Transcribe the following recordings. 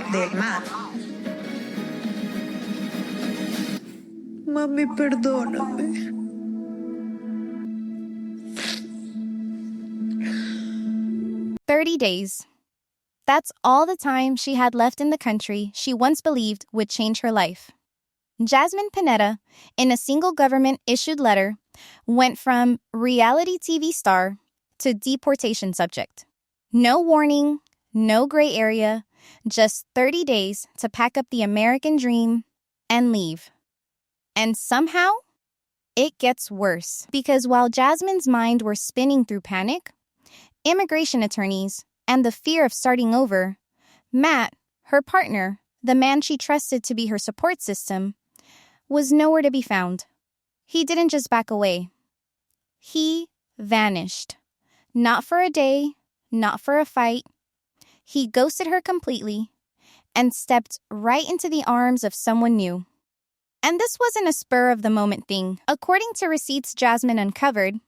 del mar. Mami, perdóname. 30 days. That's all the time she had left in the country she once believed would change her life. Jasmine Pineda, in a single government-issued letter, went from reality TV star to deportation subject. No warning, no gray area, just 30 days to pack up the American dream and leave. And somehow, it gets worse. Because while Jasmine's mind were spinning through panic, immigration attorneys, and the fear of starting over, Matt, her partner, the man she trusted to be her support system, was nowhere to be found. He didn't just back away. He vanished. Not for a day, not for a fight. He ghosted her completely and stepped right into the arms of someone new. And this wasn't a spur-of-the-moment thing. According to receipts Jasmine uncovered,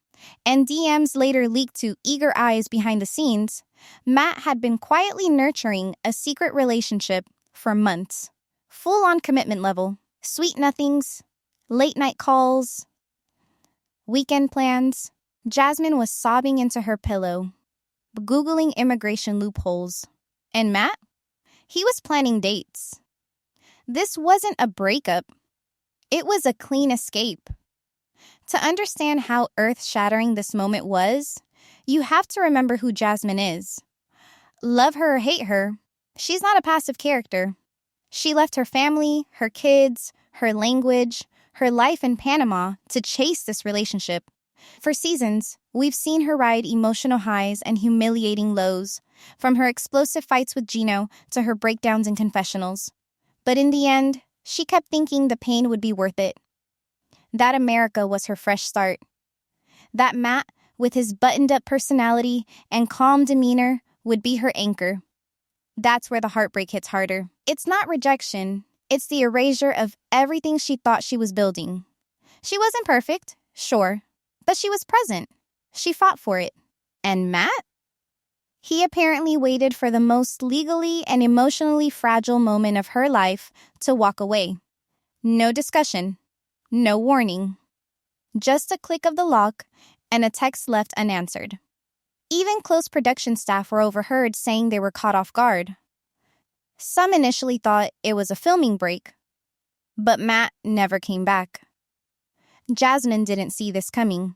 and DMs later leaked to eager eyes behind the scenes, Matt had been quietly nurturing a secret relationship for months. Full-on commitment level. Sweet nothings, late-night calls, weekend plans. Jasmine was sobbing into her pillow, Googling immigration loopholes. And Matt? He was planning dates. This wasn't a breakup. It was a clean escape. To understand how earth-shattering this moment was, you have to remember who Jasmine is. Love her or hate her, she's not a passive character. She left her family, her kids, her language, her life in Panama to chase this relationship. For seasons, we've seen her ride emotional highs and humiliating lows, from her explosive fights with Gino to her breakdowns in confessionals. But in the end, she kept thinking the pain would be worth it. That America was her fresh start. That Matt, with his buttoned-up personality and calm demeanor, would be her anchor. That's where the heartbreak hits harder. It's not rejection. It's the erasure of everything she thought she was building. She wasn't perfect, sure, but she was present. She fought for it. And Matt? He apparently waited for the most legally and emotionally fragile moment of her life to walk away. No discussion. No warning. Just a click of the lock and a text left unanswered. Even close production staff were overheard saying they were caught off guard. Some initially thought it was a filming break, but Matt never came back. Jasmine didn't see this coming.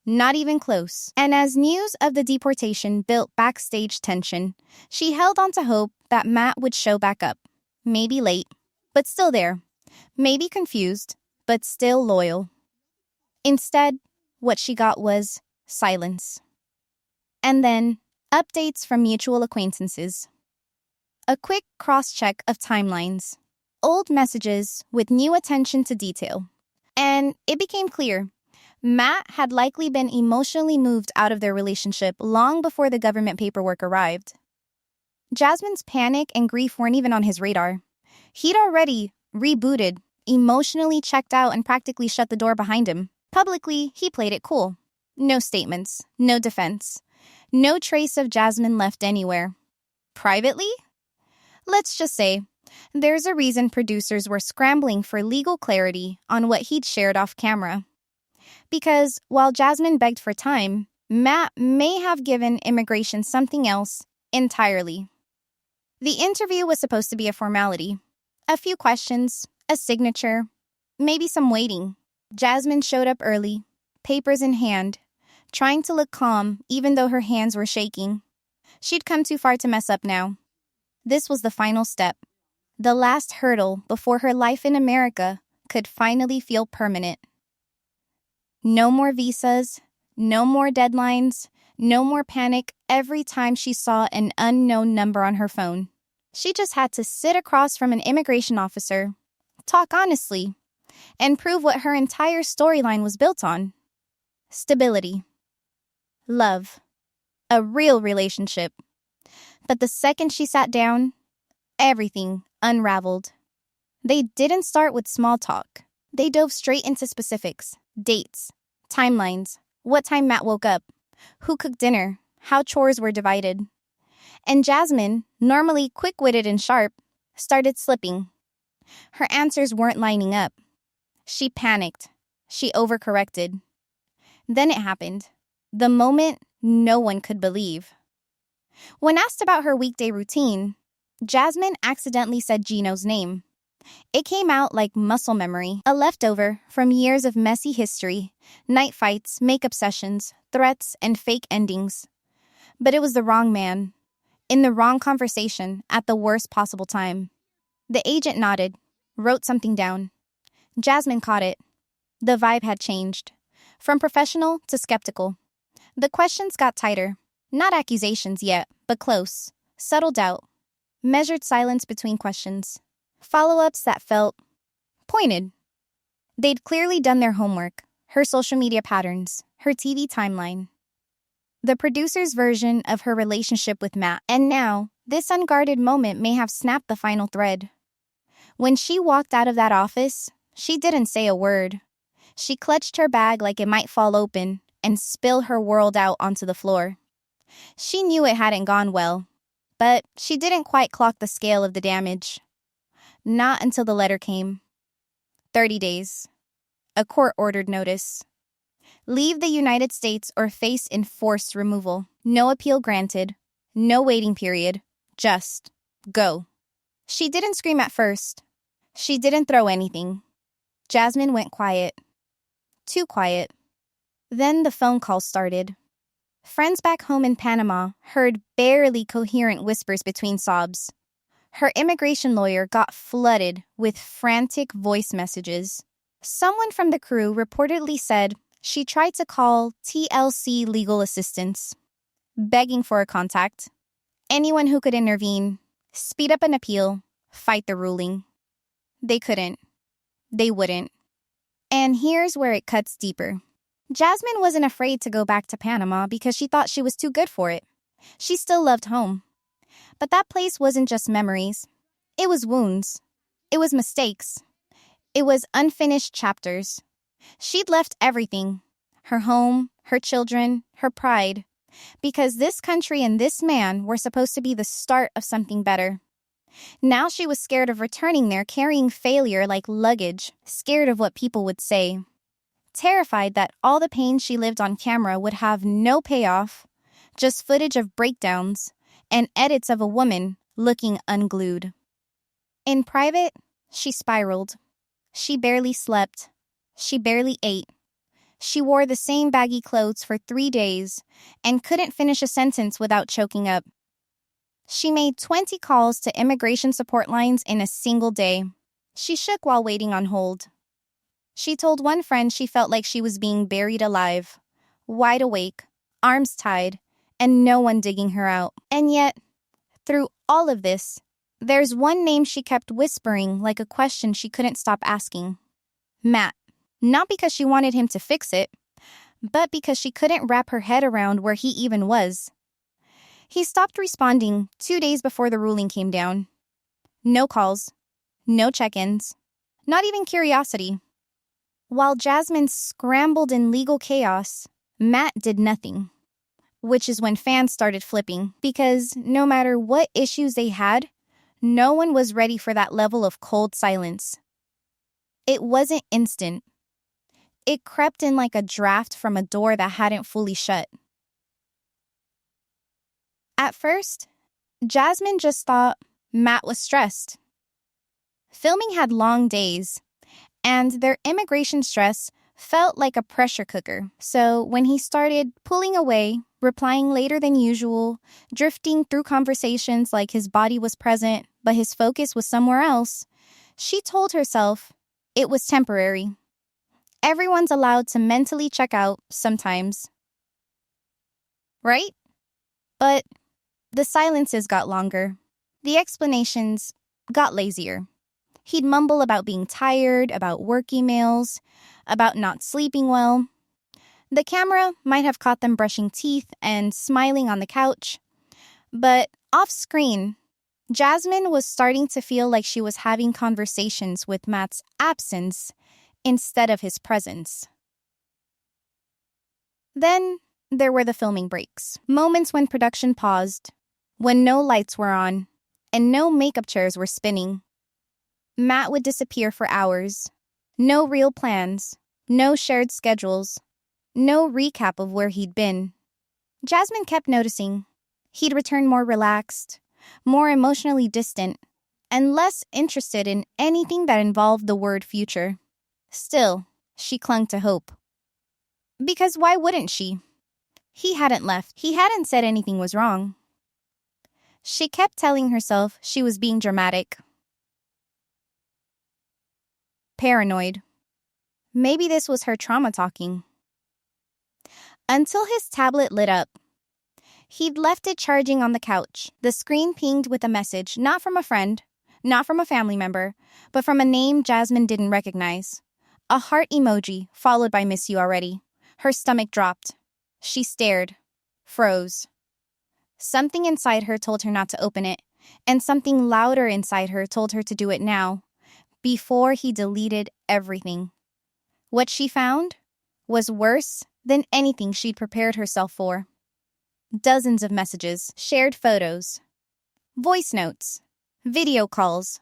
Not even close. And as news of the deportation built backstage tension, she held on to hope that Matt would show back up. Maybe late, but still there. Maybe confused, but still loyal. Instead, what she got was silence. And then, updates from mutual acquaintances. A quick cross-check of timelines. Old messages with new attention to detail. And it became clear, Matt had likely been emotionally moved out of their relationship long before the government paperwork arrived. Jasmine's panic and grief weren't even on his radar. He'd already rebooted, emotionally checked out, and practically shut the door behind him. Publicly, he played it cool. No statements, no defense. No trace of Jasmine left anywhere. Privately? Let's just say, there's a reason producers were scrambling for legal clarity on what he'd shared off camera. Because while Jasmine begged for time, Matt may have given immigration something else entirely. The interview was supposed to be a formality. A few questions, a signature, maybe some waiting. Jasmine showed up early, papers in hand, trying to look calm even though her hands were shaking. She'd come too far to mess up now. This was the final step, the last hurdle before her life in America could finally feel permanent. No more visas, no more deadlines, no more panic every time she saw an unknown number on her phone. She just had to sit across from an immigration officer, talk honestly, and prove what her entire storyline was built on. Stability. Love. A real relationship. But the second she sat down, everything unraveled. They didn't start with small talk. They dove straight into specifics. Dates, timelines, what time Matt woke up, who cooked dinner, how chores were divided. And Jasmine, normally quick-witted and sharp, started slipping. Her answers weren't lining up. She panicked. She overcorrected. Then it happened. The moment no one could believe. When asked about her weekday routine, Jasmine accidentally said Gino's name. It came out like muscle memory, a leftover from years of messy history, night fights, makeup sessions, threats, and fake endings. But it was the wrong man, in the wrong conversation, at the worst possible time. The agent nodded, wrote something down. Jasmine caught it. The vibe had changed, from professional to skeptical. The questions got tighter, not accusations yet, but close, subtle doubt, measured silence between questions. Follow-ups that felt pointed. They'd clearly done their homework, her social media patterns, her TV timeline, the producer's version of her relationship with Matt. And now, this unguarded moment may have snapped the final thread. When she walked out of that office, she didn't say a word. She clutched her bag like it might fall open and spill her world out onto the floor. She knew it hadn't gone well, but she didn't quite clock the scale of the damage. Not until the letter came. 30 days. A court-ordered notice. Leave the United States or face enforced removal. No appeal granted. No waiting period. Just go. She didn't scream at first. She didn't throw anything. Jasmine went quiet. Too quiet. Then the phone call started. Friends back home in Panama heard barely coherent whispers between sobs. Her immigration lawyer got flooded with frantic voice messages. Someone from the crew reportedly said she tried to call TLC legal assistance, begging for a contact. Anyone who could intervene, speed up an appeal, fight the ruling. They couldn't. They wouldn't. And here's where it cuts deeper. Jasmine wasn't afraid to go back to Panama because she thought she was too good for it. She still loved home. But that place wasn't just memories. It was wounds. It was mistakes. It was unfinished chapters. She'd left everything. Her home, her children, her pride. Because this country and this man were supposed to be the start of something better. Now she was scared of returning there carrying failure like luggage, scared of what people would say. Terrified that all the pain she lived on camera would have no payoff, just footage of breakdowns, and edits of a woman looking unglued. In private, she spiraled. She barely slept. She barely ate. She wore the same baggy clothes for 3 days and couldn't finish a sentence without choking up. She made 20 calls to immigration support lines in a single day. She shook while waiting on hold. She told one friend she felt like she was being buried alive, wide awake, arms tied, and no one digging her out. And yet, through all of this, there's one name she kept whispering like a question she couldn't stop asking. Matt. Not because she wanted him to fix it, but because she couldn't wrap her head around where he even was. He stopped responding 2 days before the ruling came down. No calls, no check-ins, not even curiosity. While Jasmine scrambled in legal chaos, Matt did nothing. Which is when fans started flipping, because no matter what issues they had, no one was ready for that level of cold silence. It wasn't instant. It crept in like a draft from a door that hadn't fully shut. At first, Jasmine just thought Matt was stressed. Filming had long days, and their immigration stress felt like a pressure cooker. So when he started pulling away, replying later than usual, drifting through conversations like his body was present, but his focus was somewhere else, she told herself it was temporary. Everyone's allowed to mentally check out sometimes. Right? But the silences got longer. The explanations got lazier. He'd mumble about being tired, about work emails, about not sleeping well. The camera might have caught them brushing teeth and smiling on the couch. But off-screen, Jasmine was starting to feel like she was having conversations with Matt's absence instead of his presence. Then there were the filming breaks. Moments when production paused, when no lights were on and no makeup chairs were spinning. Matt would disappear for hours. No real plans, no shared schedules, no recap of where he'd been. Jasmine kept noticing. He'd return more relaxed, more emotionally distant, and less interested in anything that involved the word future. Still, she clung to hope. Because why wouldn't she? He hadn't left. He hadn't said anything was wrong. She kept telling herself she was being dramatic. Paranoid. Maybe this was her trauma talking. Until his tablet lit up. He'd left it charging on the couch. The screen pinged with a message, not from a friend, not from a family member, but from a name Jasmine didn't recognize. A heart emoji, followed by "miss you already." Her stomach dropped. She stared, froze. Something inside her told her not to open it, and something louder inside her told her to do it now, before he deleted everything. What she found was worse than anything she'd prepared herself for. Dozens of messages, shared photos, voice notes, video calls,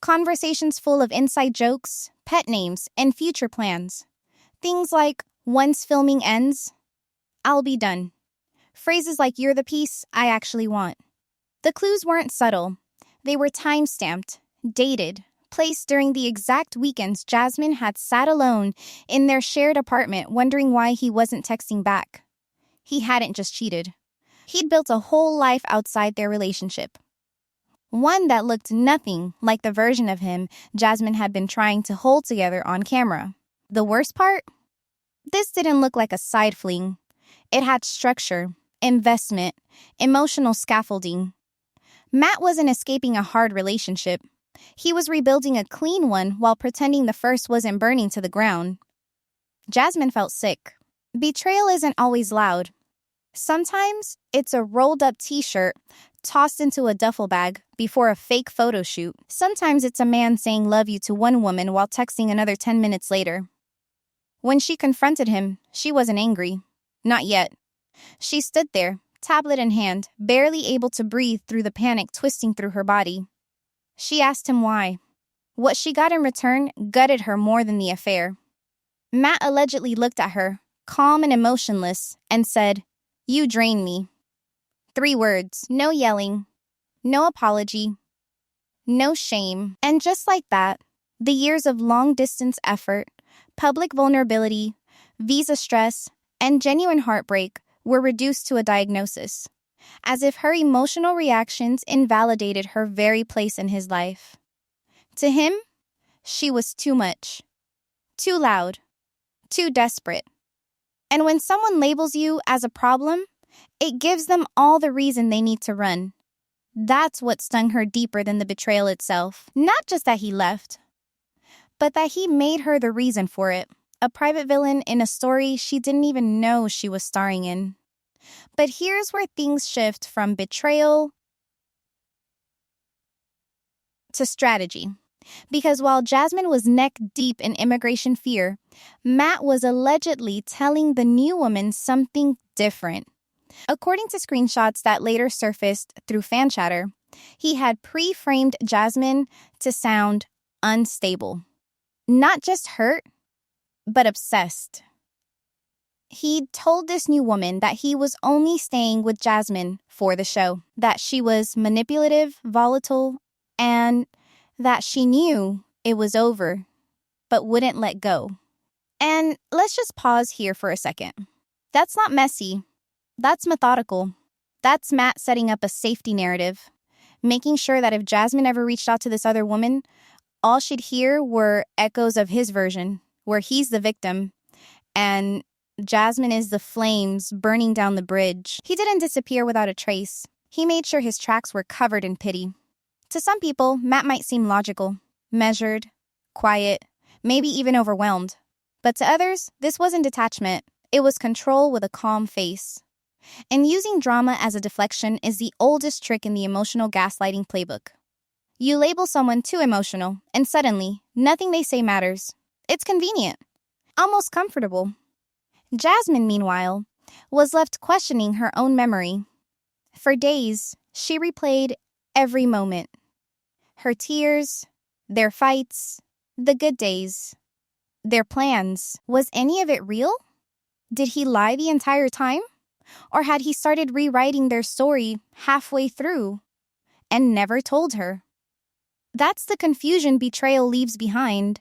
conversations full of inside jokes, pet names, and future plans. Things like, "once filming ends, I'll be done." Phrases like, "you're the piece I actually want." The clues weren't subtle. They were time-stamped, dated, placed during the exact weekends Jasmine had sat alone in their shared apartment wondering why he wasn't texting back. He hadn't just cheated. He'd built a whole life outside their relationship. One that looked nothing like the version of him Jasmine had been trying to hold together on camera. The worst part? This didn't look like a side fling. It had structure, investment, emotional scaffolding. Matt wasn't escaping a hard relationship. He was rebuilding a clean one while pretending the first wasn't burning to the ground. Jasmine felt sick. Betrayal isn't always loud. Sometimes it's a rolled-up t-shirt tossed into a duffel bag before a fake photo shoot. Sometimes it's a man saying "love you" to one woman while texting another 10 minutes later. When she confronted him, she wasn't angry. Not yet. She stood there, tablet in hand, barely able to breathe through the panic twisting through her body. She asked him why. What she got in return gutted her more than the affair. Matt allegedly looked at her, calm and emotionless, and said, "You drain me." 3 words, no yelling, no apology, no shame. And just like that, the years of long-distance effort, public vulnerability, visa stress, and genuine heartbreak were reduced to a diagnosis, as if her emotional reactions invalidated her very place in his life. To him, she was too much, too loud, too desperate. And when someone labels you as a problem, it gives them all the reason they need to run. That's what stung her deeper than the betrayal itself. Not just that he left, but that he made her the reason for it. A private villain in a story she didn't even know she was starring in. But here's where things shift from betrayal to strategy. Because while Jasmine was neck deep in immigration fear, Matt was allegedly telling the new woman something different. According to screenshots that later surfaced through fan chatter, he had pre-framed Jasmine to sound unstable. Not just hurt, but obsessed. He'd told this new woman that he was only staying with Jasmine for the show, that she was manipulative, volatile, and that she knew it was over, but wouldn't let go. And let's just pause here for a second. That's not messy. That's methodical. That's Matt setting up a safety narrative, making sure that if Jasmine ever reached out to this other woman, all she'd hear were echoes of his version, where he's the victim, and Jasmine is the flames burning down the bridge. He didn't disappear without a trace. He made sure his tracks were covered in pity. To some people, Matt might seem logical, measured, quiet, maybe even overwhelmed. But to others, this wasn't detachment. It was control with a calm face. And using drama as a deflection is the oldest trick in the emotional gaslighting playbook. You label someone too emotional, and suddenly, nothing they say matters. It's convenient, almost comfortable. Jasmine, meanwhile, was left questioning her own memory. For days, She replayed every moment. Her tears, their fights, the good days, their plans. Was any of it real? Did he lie the entire time? Or had he started rewriting their story halfway through and never told her? That's the confusion betrayal leaves behind.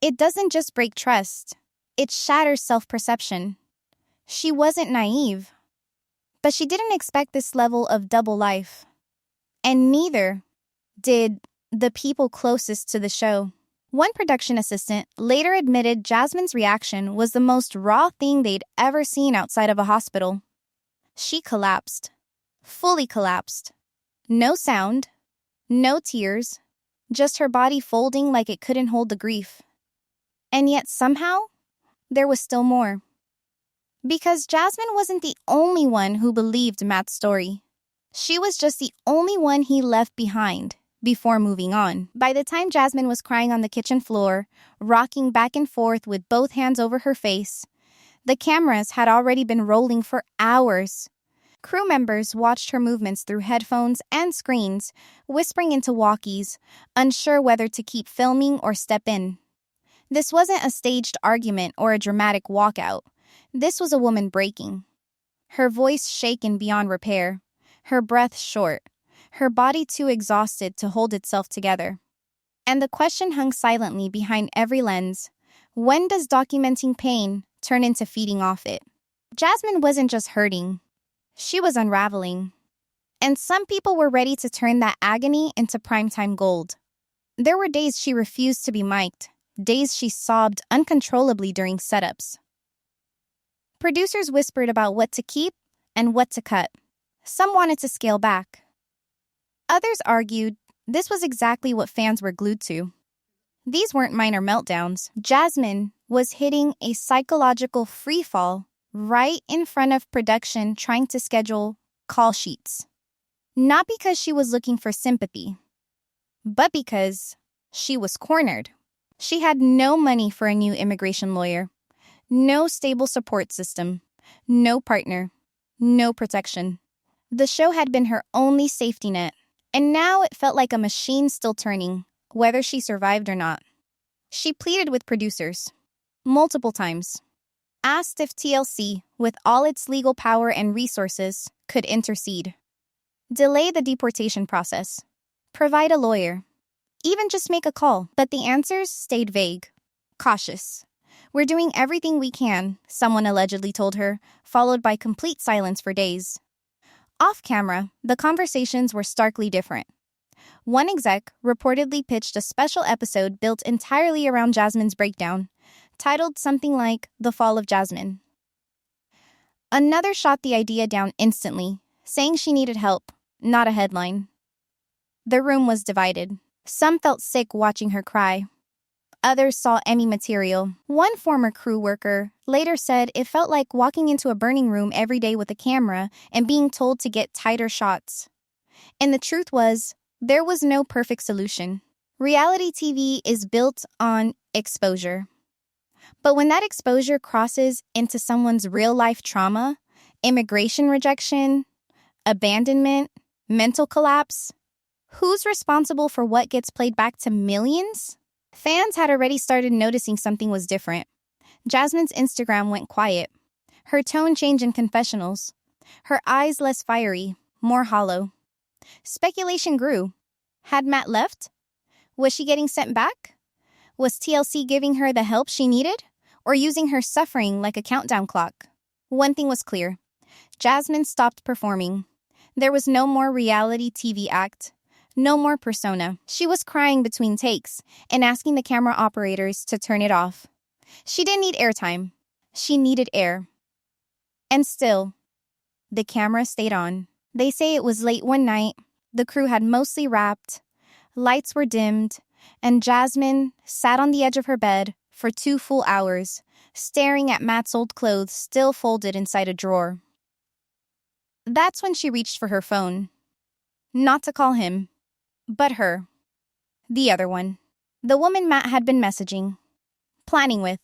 It doesn't just break trust, it shatters self-perception. She wasn't naive, but she didn't expect this level of double life. And neither did the people closest to the show. One production assistant later admitted Jasmine's reaction was the most raw thing they'd ever seen outside of a hospital. She collapsed. Fully collapsed. No sound. No tears. Just her body folding like it couldn't hold the grief. And yet somehow, there was still more. Because Jasmine wasn't the only one who believed Matt's story. She was just the only one he left behind before moving on. By the time Jasmine was crying on the kitchen floor, rocking back and forth with both hands over her face, the cameras had already been rolling for hours. Crew members watched her movements through headphones and screens, whispering into walkies, unsure whether to keep filming or step in. This wasn't a staged argument or a dramatic walkout. This was a woman breaking. Her voice shaken beyond repair, her breath short, her body too exhausted to hold itself together. And the question hung silently behind every lens: when does documenting pain turn into feeding off it? Jasmine wasn't just hurting. She was unraveling. And some people were ready to turn that agony into primetime gold. There were days she refused to be mic'd, days she sobbed uncontrollably during setups. Producers whispered about what to keep and what to cut. Some wanted to scale back. Others argued this was exactly what fans were glued to. These weren't minor meltdowns. Jasmine was hitting a psychological freefall right in front of production trying to schedule call sheets. Not because she was looking for sympathy, but because she was cornered. She had no money for a new immigration lawyer, no stable support system, no partner, no protection. The show had been her only safety net, and now it felt like a machine still turning, whether she survived or not. She pleaded with producers, multiple times, asked if TLC, with all its legal power and resources, could intercede. Delay the deportation process. Provide a lawyer. Even just make a call. But the answers stayed vague. Cautious. "We're doing everything we can," someone allegedly told her, followed by complete silence for days. Off camera, the conversations were starkly different. One exec reportedly pitched a special episode built entirely around Jasmine's breakdown, titled something like The Fall of Jasmine. Another shot the idea down instantly, saying she needed help, not a headline. The room was divided. Some felt sick watching her cry. Others saw any material. One former crew worker later said it felt like walking into a burning room every day with a camera and being told to get tighter shots. And the truth was, there was no perfect solution. Reality TV is built on exposure. But when that exposure crosses into someone's real-life trauma, immigration rejection, abandonment, mental collapse, who's responsible for what gets played back to millions? Fans had already started noticing something was different. Jasmine's Instagram went quiet. Her tone changed in confessionals. Her eyes less fiery, more hollow. Speculation grew. Had Matt left? Was she getting sent back? Was TLC giving her the help she needed, or using her suffering like a countdown clock? One thing was clear. Jasmine stopped performing. There was no more reality TV act. No more persona. She was crying between takes and asking the camera operators to turn it off. She didn't need airtime. She needed air. And still, the camera stayed on. They say it was late one night. The crew had mostly wrapped. Lights were dimmed. And Jasmine sat on the edge of her bed for 2 full hours, staring at Matt's old clothes still folded inside a drawer. That's when she reached for her phone. Not to call him, but her. The other one. The woman Matt had been messaging, planning with,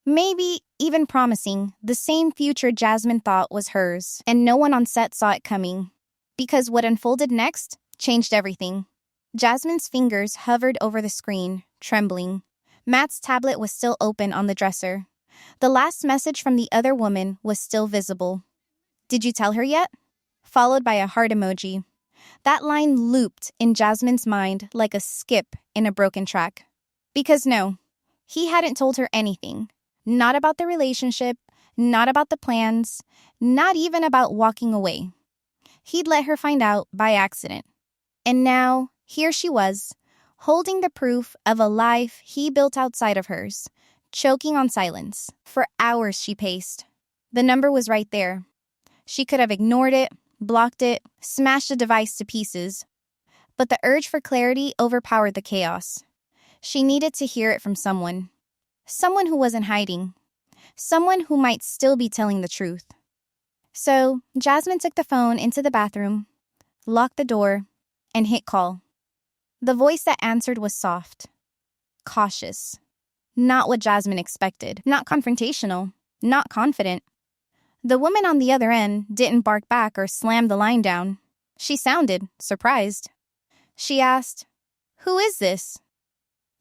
maybe even promising the same future Jasmine thought was hers, and no one on set saw it coming. Because what unfolded next changed everything. Jasmine's fingers hovered over the screen, trembling. Matt's tablet was still open on the dresser. The last message from the other woman was still visible. "Did you tell her yet?" Followed by a heart emoji. That line looped in Jasmine's mind like a skip in a broken track. Because no, he hadn't told her anything. Not about the relationship, not about the plans, not even about walking away. He'd let her find out by accident. And now, here she was, holding the proof of a life he built outside of hers, choking on silence. For hours she paced. The number was right there. She could have ignored it, blocked it, smashed the device to pieces. But the urge for clarity overpowered the chaos. She needed to hear it from someone. Someone who wasn't hiding. Someone who might still be telling the truth. So, Jasmine took the phone into the bathroom, locked the door, and hit call. The voice that answered was soft, cautious. Not what Jasmine expected. Not confrontational. Not confident. The woman on the other end didn't bark back or slam the line down. She sounded surprised. She asked, "Who is this?"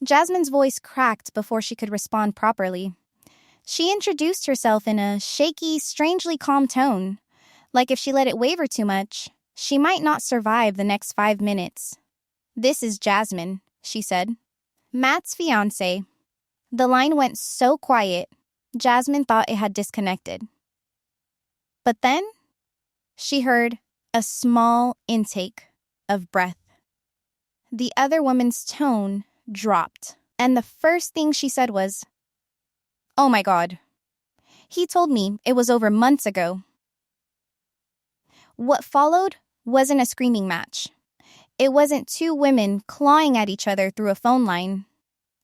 Jasmine's voice cracked before she could respond properly. She introduced herself in a shaky, strangely calm tone, like if she let it waver too much, she might not survive the next 5 minutes. "This is Jasmine," she said. "Matt's fiancé." The line went so quiet, Jasmine thought it had disconnected. But then, she heard a small intake of breath. The other woman's tone dropped, and the first thing she said was, "Oh my God. He told me it was over months ago." What followed wasn't a screaming match. It wasn't two women clawing at each other through a phone line.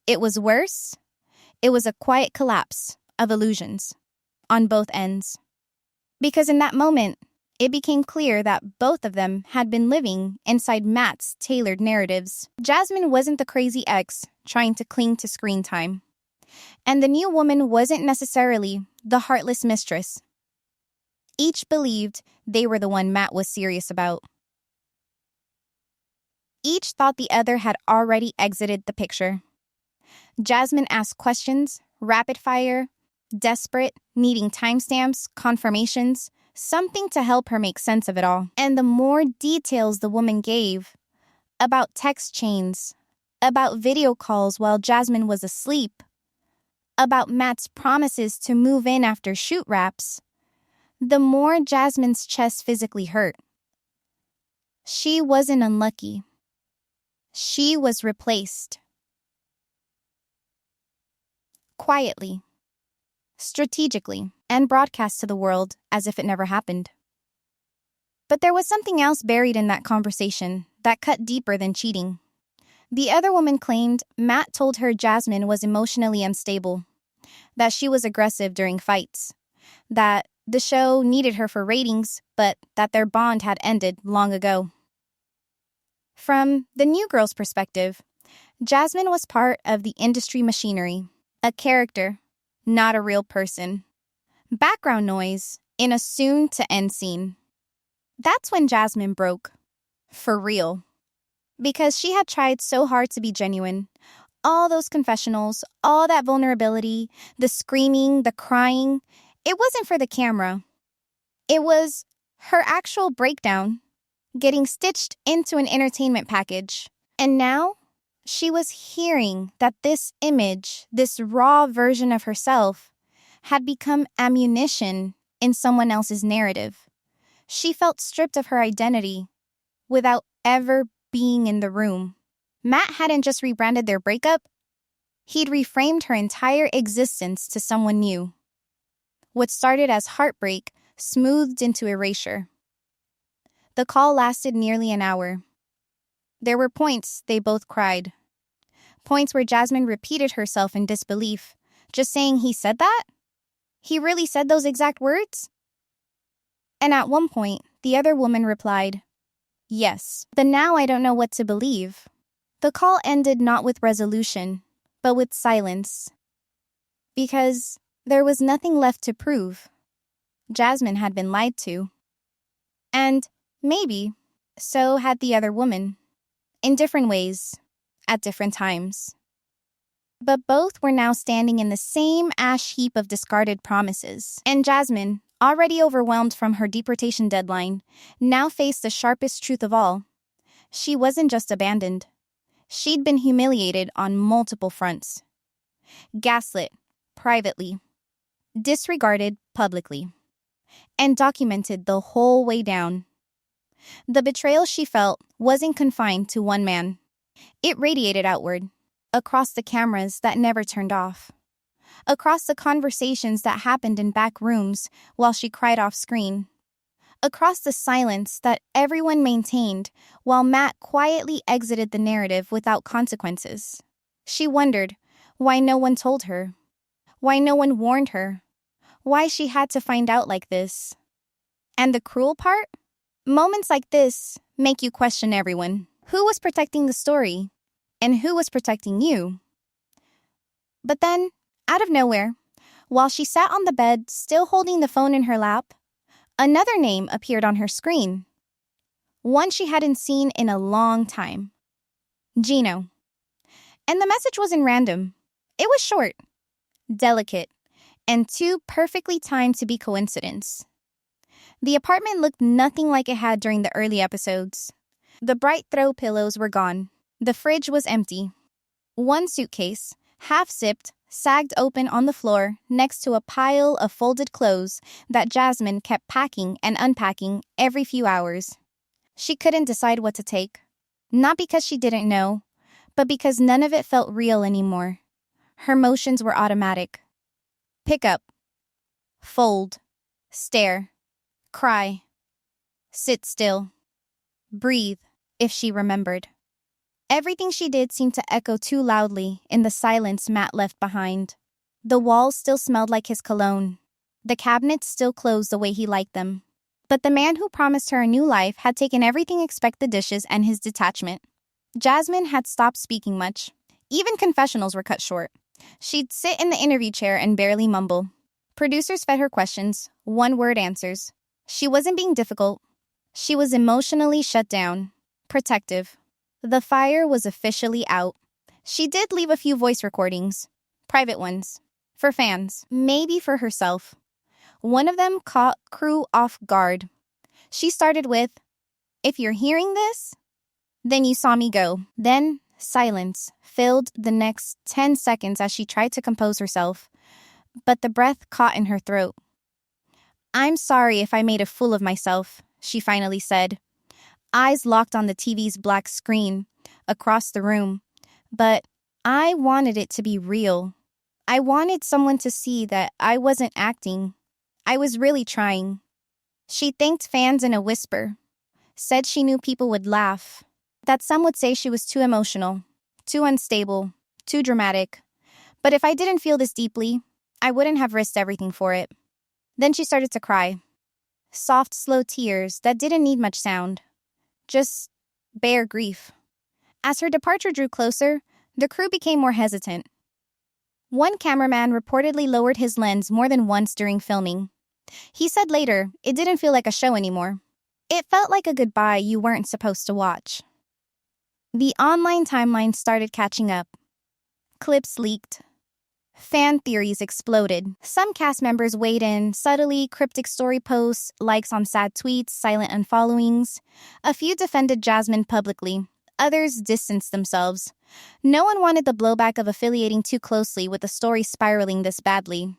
It was worse. It was a quiet collapse of illusions on both ends. Because in that moment, it became clear that both of them had been living inside Matt's tailored narratives. Jasmine wasn't the crazy ex trying to cling to screen time. And the new woman wasn't necessarily the heartless mistress. Each believed they were the one Matt was serious about. Each thought the other had already exited the picture. Jasmine asked questions, rapid fire, desperate, needing timestamps, confirmations, something to help her make sense of it all. And the more details the woman gave about text chains, about video calls while Jasmine was asleep, about Matt's promises to move in after shoot wraps, the more Jasmine's chest physically hurt. She wasn't unlucky. She was replaced. Quietly, strategically, and broadcast to the world as if it never happened. But there was something else buried in that conversation that cut deeper than cheating. The other woman claimed Matt told her Jasmine was emotionally unstable, that she was aggressive during fights, that the show needed her for ratings, but that their bond had ended long ago. From the new girl's perspective, Jasmine was part of the industry machinery, a character, not a real person. Background noise in a soon-to-end scene. That's when Jasmine broke. For real. Because she had tried so hard to be genuine. All those confessionals, all that vulnerability, the screaming, the crying, it wasn't for the camera. It was her actual breakdown, getting stitched into an entertainment package. And now, she was hearing that this image, this raw version of herself, had become ammunition in someone else's narrative. She felt stripped of her identity without ever being in the room. Matt hadn't just rebranded their breakup, he'd reframed her entire existence to someone new. What started as heartbreak smoothed into erasure. The call lasted nearly an hour. There were points they both cried. Points where Jasmine repeated herself in disbelief, just saying, "He said that? He really said those exact words?" And at one point, the other woman replied, "Yes, but now I don't know what to believe." The call ended not with resolution, but with silence. Because there was nothing left to prove. Jasmine had been lied to. And maybe, So had the other woman. In different ways, at different times. But both were now standing in the same ash heap of discarded promises. And Jasmine, already overwhelmed from her deportation deadline, now faced the sharpest truth of all. She wasn't just abandoned. She'd been humiliated on multiple fronts. Gaslit, privately. Disregarded, publicly. And documented the whole way down. The betrayal she felt wasn't confined to one man. It radiated outward, across the cameras that never turned off, across the conversations that happened in back rooms while she cried off screen, across the silence that everyone maintained while Matt quietly exited the narrative without consequences. She wondered why no one told her, why no one warned her, why she had to find out like this. And the cruel part? Moments like this make you question everyone. Who was protecting the story? And who was protecting you? But then, out of nowhere, while she sat on the bed, still holding the phone in her lap, another name appeared on her screen. One she hadn't seen in a long time. Gino. And the message wasn't random. It was short, delicate, and too perfectly timed to be coincidence. The apartment looked nothing like it had during the early episodes. The bright throw pillows were gone. The fridge was empty. One suitcase, half-zipped, sagged open on the floor next to a pile of folded clothes that Jasmine kept packing and unpacking every few hours. She couldn't decide what to take. Not because she didn't know, but because none of it felt real anymore. Her motions were automatic. Pick up. Fold. Stare. Cry. Sit still. Breathe, if she remembered. Everything she did seemed to echo too loudly in the silence Matt left behind. The walls still smelled like his cologne. The cabinets still closed the way he liked them. But the man who promised her a new life had taken everything except the dishes and his detachment. Jasmine had stopped speaking much. Even confessionals were cut short. She'd sit in the interview chair and barely mumble. Producers fed her questions, one-word answers. She wasn't being difficult. She was emotionally shut down, protective. The fire was officially out. She did leave a few voice recordings, private ones, for fans, maybe for herself. One of them caught crew off guard. She started with, "If you're hearing this, then you saw me go." Then silence filled the next 10 seconds as she tried to compose herself, but the breath caught in her throat. "I'm sorry if I made a fool of myself," she finally said. Eyes locked on the TV's black screen across the room. "But I wanted it to be real. I wanted someone to see that I wasn't acting. I was really trying." She thanked fans in a whisper, said she knew people would laugh, that some would say she was too emotional, too unstable, too dramatic. But if I didn't feel this deeply, I wouldn't have risked everything for it. Then she started to cry. Soft, slow tears that didn't need much sound. Just bare grief. As her departure drew closer, the crew became more hesitant. One cameraman reportedly lowered his lens more than once during filming. He said later it didn't feel like a show anymore. It felt like a goodbye you weren't supposed to watch. The online timeline started catching up. Clips leaked. Fan theories exploded. Some cast members weighed in, subtly, cryptic story posts, likes on sad tweets, silent unfollowings. A few defended Jasmine publicly. Others distanced themselves. No one wanted the blowback of affiliating too closely with the story spiraling this badly.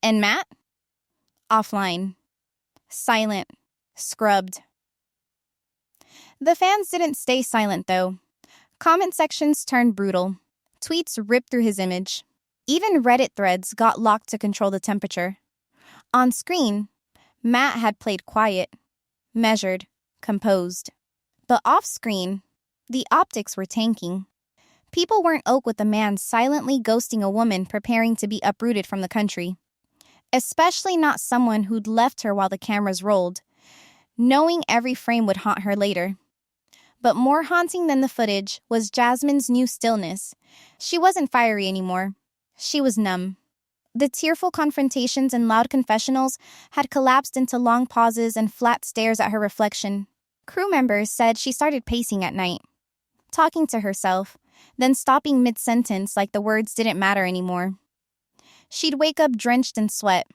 And Matt? Offline. Silent. Scrubbed. The fans didn't stay silent, though. Comment sections turned brutal. Tweets ripped through his image. Even Reddit threads got locked to control the temperature. On screen, Matt had played quiet, measured, composed. But off-screen, the optics were tanking. People weren't okay with a man silently ghosting a woman preparing to be uprooted from the country. Especially not someone who'd left her while the cameras rolled, knowing every frame would haunt her later. But more haunting than the footage was Jasmine's new stillness. She wasn't fiery anymore. She was numb. The tearful confrontations and loud confessionals had collapsed into long pauses and flat stares at her reflection. Crew members said she started pacing at night, talking to herself, then stopping mid-sentence like the words didn't matter anymore. She'd wake up drenched in sweat,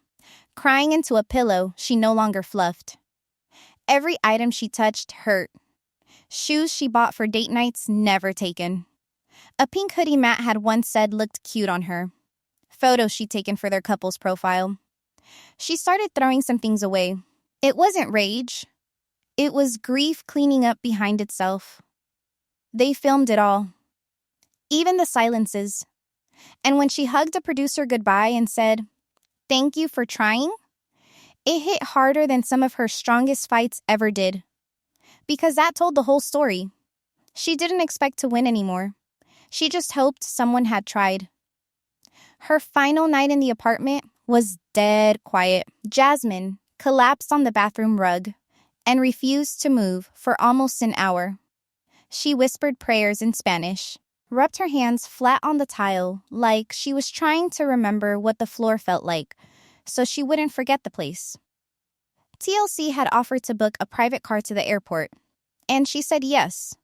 crying into a pillow she no longer fluffed. Every item she touched hurt. Shoes she bought for date nights never taken. A pink hoodie Matt had once said looked cute on her. Photos she'd taken for their couple's profile. She started throwing some things away. It wasn't rage. It was grief cleaning up behind itself. They filmed it all. Even the silences. And when she hugged a producer goodbye and said, "Thank you for trying," it hit harder than some of her strongest fights ever did. Because that told the whole story. She didn't expect to win anymore. She just hoped someone had tried. Her final night in the apartment was dead quiet. Jasmine collapsed on the bathroom rug and refused to move for almost an hour. She whispered prayers in Spanish, rubbed her hands flat on the tile like she was trying to remember what the floor felt like so she wouldn't forget the place. TLC had offered to book a private car to the airport, and she said yes,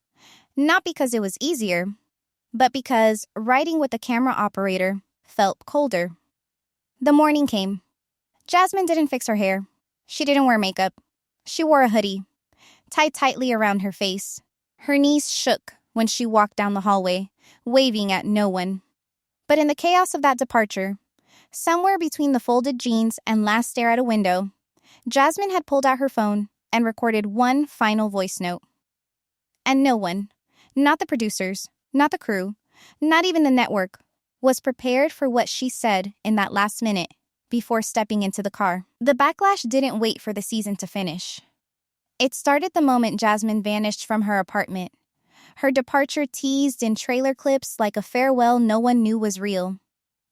not because it was easier, but because riding with the camera operator felt colder. The morning came. Jasmine didn't fix her hair. She didn't wear makeup. She wore a hoodie, tied tightly around her face. Her knees shook when she walked down the hallway, waving at no one. But in the chaos of that departure, somewhere between the folded jeans and last stare at a window, Jasmine had pulled out her phone and recorded one final voice note. And no one, not the producers, not the crew, not even the network, was prepared for what she said in that last minute before stepping into the car. The backlash didn't wait for the season to finish. It started the moment Jasmine vanished from her apartment. Her departure teased in trailer clips like a farewell no one knew was real.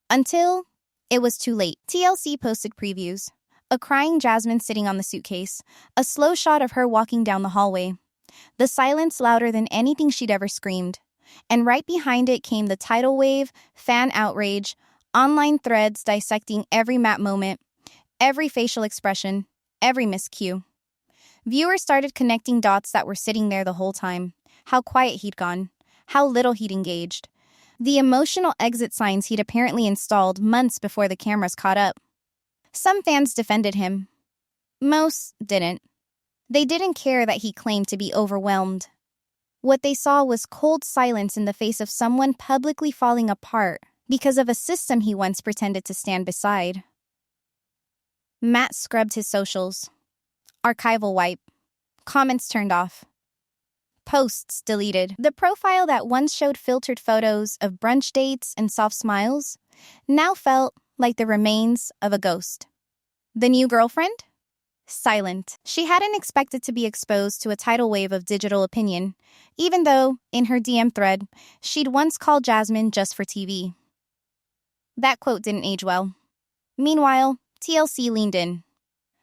Until it was too late. TLC posted previews. A crying Jasmine sitting on the suitcase. A slow shot of her walking down the hallway. The silence louder than anything she'd ever screamed. And right behind it came the tidal wave, fan outrage, online threads dissecting every Matt moment, every facial expression, every miscue. Viewers started connecting dots that were sitting there the whole time. How quiet he'd gone. How little he'd engaged. The emotional exit signs he'd apparently installed months before the cameras caught up. Some fans defended him. Most didn't. They didn't care that he claimed to be overwhelmed. What they saw was cold silence in the face of someone publicly falling apart because of a system he once pretended to stand beside. Matt scrubbed his socials. Archival wipe. Comments turned off. Posts deleted. The profile that once showed filtered photos of brunch dates and soft smiles now felt like the remains of a ghost. The new girlfriend? Silent. She hadn't expected to be exposed to a tidal wave of digital opinion, even though, in her DM thread, she'd once called Jasmine just for TV. That quote didn't age well. Meanwhile, TLC leaned in.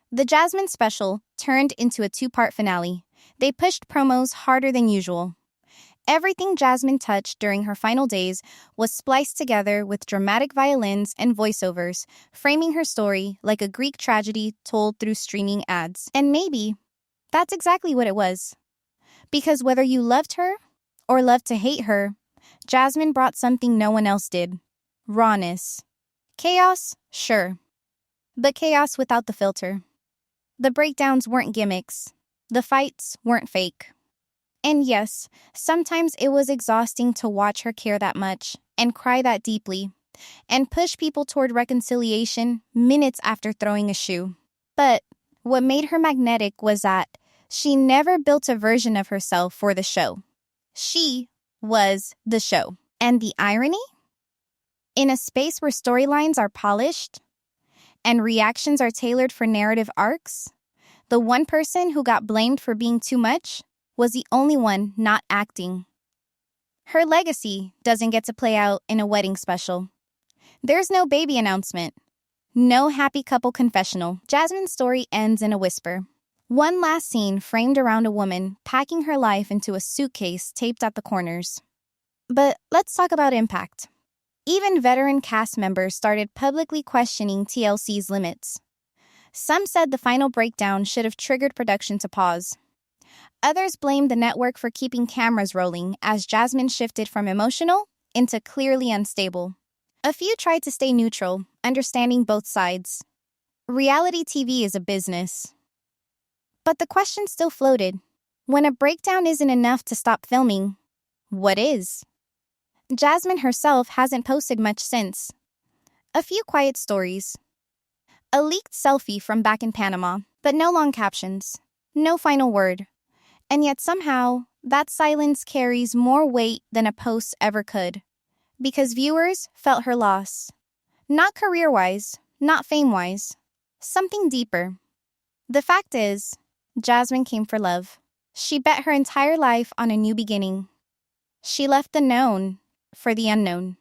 The Jasmine special turned into a two-part finale. They pushed promos harder than usual. Everything Jasmine touched during her final days was spliced together with dramatic violins and voiceovers, framing her story like a Greek tragedy told through streaming ads. And maybe that's exactly what it was. Because whether you loved her or loved to hate her, Jasmine brought something no one else did. Rawness. Chaos? Sure. But chaos without the filter. The breakdowns weren't gimmicks. The fights weren't fake. And yes, sometimes it was exhausting to watch her care that much and cry that deeply and push people toward reconciliation minutes after throwing a shoe. But what made her magnetic was that she never built a version of herself for the show. She was the show. And the irony? In a space where storylines are polished and reactions are tailored for narrative arcs, the one person who got blamed for being too much was the only one not acting. Her legacy doesn't get to play out in a wedding special. There's no baby announcement. No happy couple confessional. Jasmine's story ends in a whisper. One last scene framed around a woman packing her life into a suitcase taped at the corners. But let's talk about impact. Even veteran cast members started publicly questioning TLC's limits. Some said the final breakdown should have triggered production to pause. Others blamed the network for keeping cameras rolling as Jasmine shifted from emotional into clearly unstable. A few tried to stay neutral, understanding both sides. Reality TV is a business. But the question still floated. When a breakdown isn't enough to stop filming, what is? Jasmine herself hasn't posted much since. A few quiet stories. A leaked selfie from back in Panama, but no long captions. No final word. And yet somehow, that silence carries more weight than a post ever could. Because viewers felt her loss. Not career-wise, not fame-wise. Something deeper. The fact is, Jasmine came for love. She bet her entire life on a new beginning. She left the known for the unknown.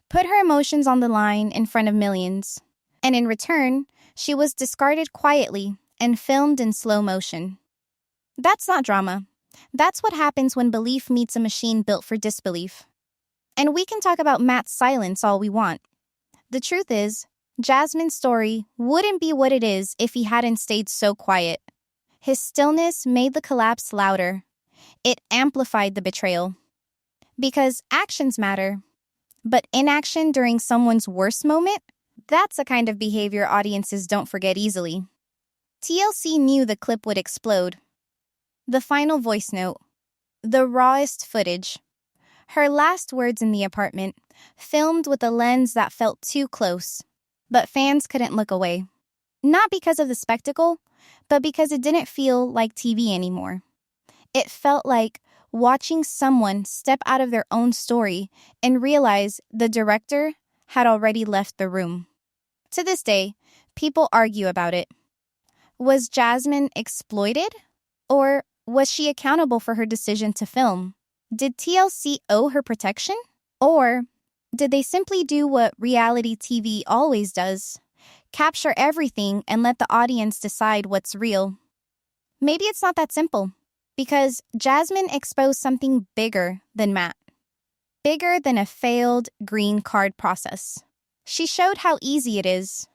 Put her emotions on the line in front of millions. And in return, she was discarded quietly and filmed in slow motion. That's not drama. That's what happens when belief meets a machine built for disbelief. And we can talk about Matt's silence all we want. The truth is, Jasmine's story wouldn't be what it is if he hadn't stayed so quiet. His stillness made the collapse louder. It amplified the betrayal. Because actions matter. But inaction during someone's worst moment? That's a kind of behavior audiences don't forget easily. TLC knew the clip would explode. The final voice note. The rawest footage. Her last words in the apartment, filmed with a lens that felt too close. But fans couldn't look away. Not because of the spectacle, but because it didn't feel like TV anymore. It felt like watching someone step out of their own story and realize the director had already left the room. To this day, people argue about it. Was Jasmine exploited? Or was she accountable for her decision to film? Did TLC owe her protection? Or did they simply do what reality TV always does? Capture everything and let the audience decide what's real. Maybe it's not that simple. Because Jasmine exposed something bigger than Matt. Bigger than a failed green card process. She showed how easy it is,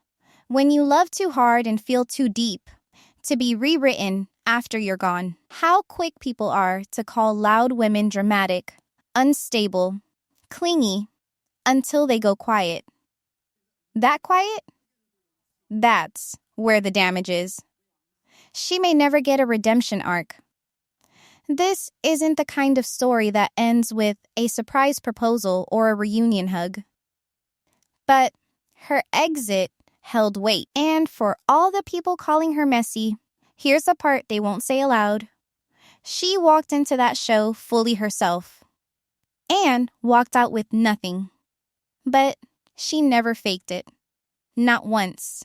when you love too hard and feel too deep, to be rewritten after you're gone. How quick people are to call loud women dramatic, unstable, clingy, until they go quiet. That quiet? That's where the damage is. She may never get a redemption arc. This isn't the kind of story that ends with a surprise proposal or a reunion hug. But her exit held weight. And for all the people calling her messy, here's the part they won't say aloud. She walked into that show fully herself. And walked out with nothing. But she never faked it. Not once.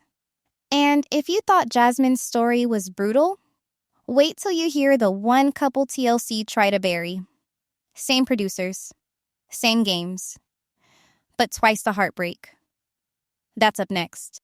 And if you thought Jasmine's story was brutal, wait till you hear the one couple TLC try to bury. Same producers, same games, but twice the heartbreak. That's up next.